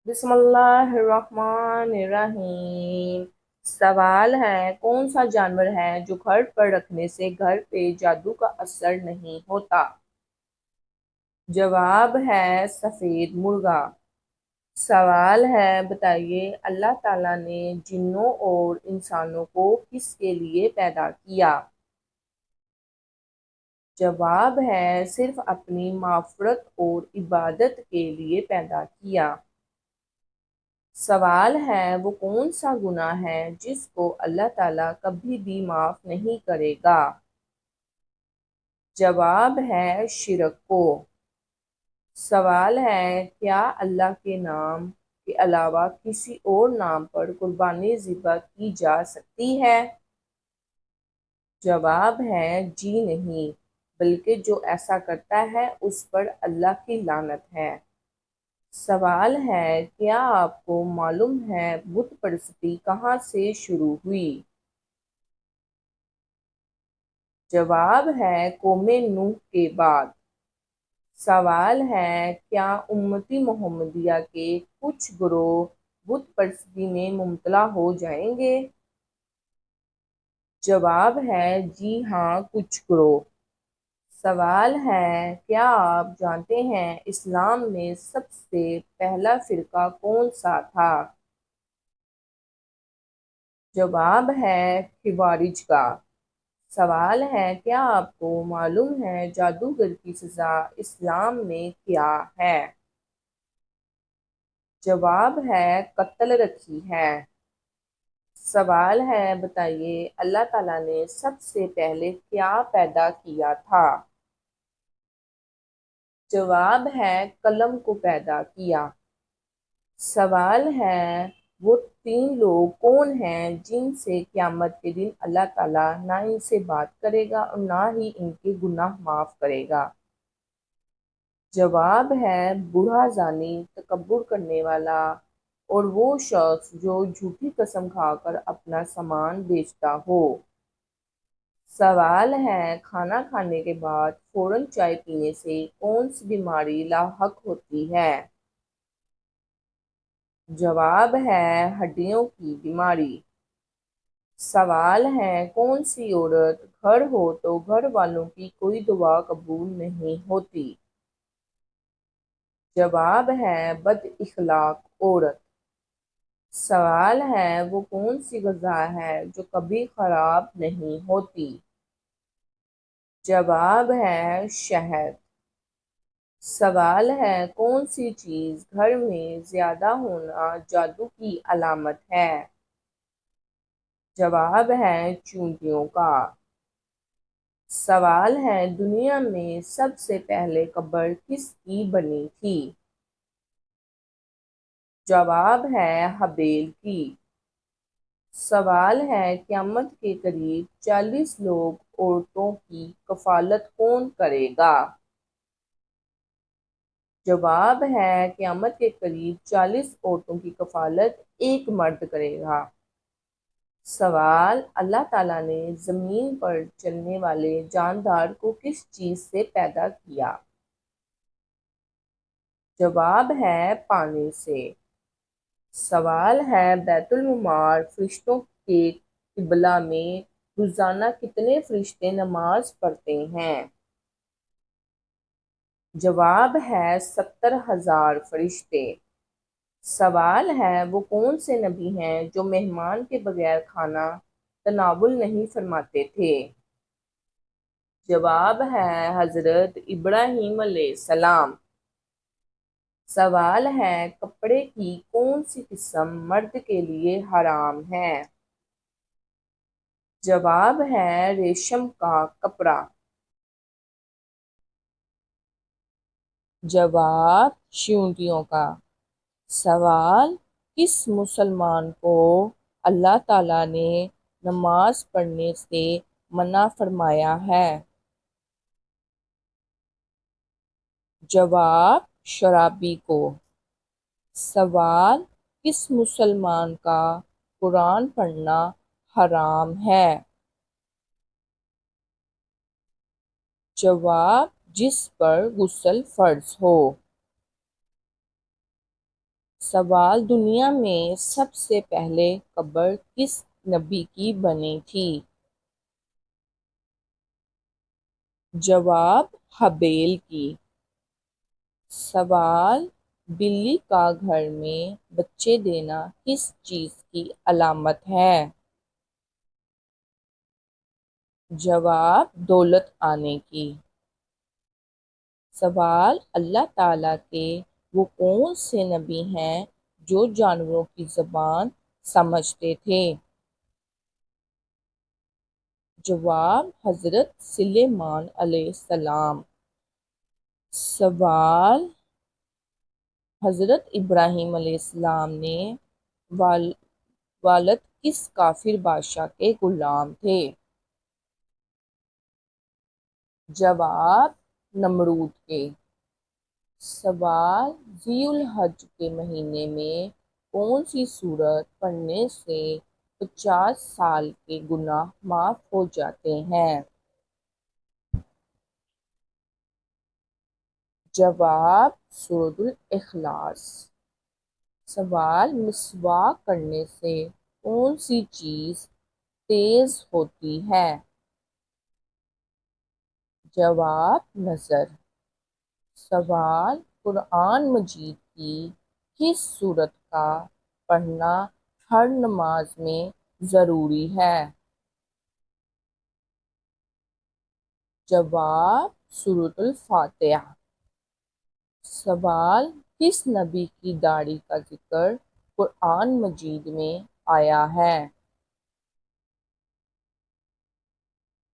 بسم اللہ الرحمن الرحیم۔ سوال ہے، کون سا جانور ہے جو گھر پر رکھنے سے گھر پہ جادو کا اثر نہیں ہوتا؟ جواب ہے سفید مرغا۔ سوال ہے، بتائیے اللہ تعالیٰ نے جنوں اور انسانوں کو کس کے لیے پیدا کیا؟ جواب ہے صرف اپنی مغفرت اور عبادت کے لیے پیدا کیا۔ سوال ہے، وہ کون سا گناہ ہے جس کو اللہ تعالیٰ کبھی بھی معاف نہیں کرے گا؟ جواب ہے شرک کو۔ سوال ہے، کیا اللہ کے نام کے علاوہ کسی اور نام پر قربانی ذبح کی جا سکتی ہے؟ جواب ہے جی نہیں، بلکہ جو ایسا کرتا ہے اس پر اللہ کی لعنت ہے۔ سوال ہے، کیا آپ کو معلوم ہے بت پرستی کہاں سے شروع ہوئی؟ جواب ہے قوم نوح کے بعد۔ سوال ہے، کیا امتی محمدیہ کے کچھ گروہ بت پرستی میں مبتلا ہو جائیں گے؟ جواب ہے جی ہاں، کچھ گروہ۔ سوال ہے، کیا آپ جانتے ہیں اسلام میں سب سے پہلا فرقہ کون سا تھا؟ جواب ہے خوارج کا۔ سوال ہے، کیا آپ کو معلوم ہے جادوگر کی سزا اسلام میں کیا ہے؟ جواب ہے قتل رکھی ہے۔ سوال ہے، بتائیے اللہ تعالیٰ نے سب سے پہلے کیا پیدا کیا تھا؟ جواب ہے قلم کو پیدا کیا۔ سوال ہے، وہ تین لوگ کون ہیں جن سے قیامت کے دن اللہ تعالیٰ نہ ان سے بات کرے گا اور نہ ہی ان کے گناہ معاف کرے گا؟ جواب ہے بوڑھا زانی، تکبر کرنے والا، اور وہ شخص جو جھوٹی قسم کھا کر اپنا سامان بیچتا ہو۔ سوال ہے، کھانا کھانے کے بعد فوراً چائے پینے سے کون سی بیماری لاحق ہوتی ہے؟ جواب ہے ہڈیوں کی بیماری۔ سوال ہے، کون سی عورت گھر ہو تو گھر والوں کی کوئی دعا قبول نہیں ہوتی؟ جواب ہے بد اخلاق عورت۔ سوال ہے، وہ کون سی غذا ہے جو کبھی خراب نہیں ہوتی؟ جواب ہے شہد۔ سوال ہے، کون سی چیز گھر میں زیادہ ہونا جادو کی علامت ہے؟ جواب ہے چونٹیوں کا۔ سوال ہے، دنیا میں سب سے پہلے قبر کس کی بنی تھی؟ جواب ہے ہابیل کی۔ سوال ہے، قیامت کے قریب 40 لوگ عورتوں کی کفالت کون کرے گا؟ جواب ہے قیامت کے قریب 40 عورتوں کی کفالت ایک مرد کرے گا۔ سوال، اللہ تعالیٰ نے زمین پر چلنے والے جاندار کو کس چیز سے پیدا کیا؟ جواب ہے پانی سے۔ سوال ہے، بیت المعمار فرشتوں کے قبلہ میں روزانہ کتنے فرشتے نماز پڑھتے ہیں؟ جواب ہے 70,000 فرشتے۔ سوال ہے، وہ کون سے نبی ہیں جو مہمان کے بغیر کھانا تناول نہیں فرماتے تھے؟ جواب ہے حضرت ابراہیم علیہ السلام۔ سوال ہے، کپڑے کی کون سی قسم مرد کے لیے حرام ہے؟ جواب ہے ریشم کا کپڑا۔ جواب چیونٹیوں کا۔ سوال، کس مسلمان کو اللہ تعالیٰ نے نماز پڑھنے سے منع فرمایا ہے؟ جواب شرابی کو۔ سوال، کس مسلمان کا قرآن پڑھنا حرام ہے؟ جواب جس پر غسل فرض ہو۔ سوال: دنیا میں سب سے پہلے قبر کس نبی کی بنی تھی؟ جواب: حابیل کی۔ سوال: بلی کا گھر میں بچے دینا کس چیز کی علامت ہے؟ جواب: دولت آنے کی۔ سوال: اللہ تعالیٰ کے وہ کون سے نبی ہیں جو جانوروں کی زبان سمجھتے تھے؟ جواب: حضرت سلیمان علیہ السلام۔ سوال: حضرت ابراہیم علیہ السلام نے والد کس کافر بادشاہ کے غلام تھے؟ جواب: نمرود کے۔ سوال: ذی الحج کے مہینے میں کون سی سورت پڑھنے سے 50 سال کے گناہ معاف ہو جاتے ہیں؟ جواب: سورۃ الاخلاص۔ سوال: مسواک کرنے سے کون سی چیز تیز ہوتی ہے؟ جواب: نظر۔ سوال: قرآن مجید کی کس سورت کا پڑھنا ہر نماز میں ضروری ہے؟ جواب: سورۃ الفاتحہ۔ سوال: کس نبی کی داڑھی کا ذکر قرآن مجید میں آیا ہے؟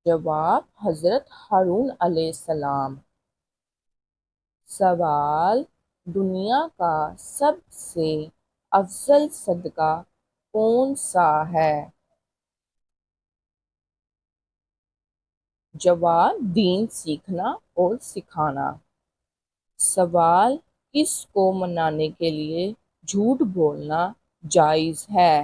جواب: حضرت ہارون علیہ السلام۔ سوال: دنیا کا سب سے افضل صدقہ کون سا ہے؟ جواب: دین سیکھنا اور سکھانا۔ سوال: کس کو منانے کے لیے جھوٹ بولنا جائز ہے؟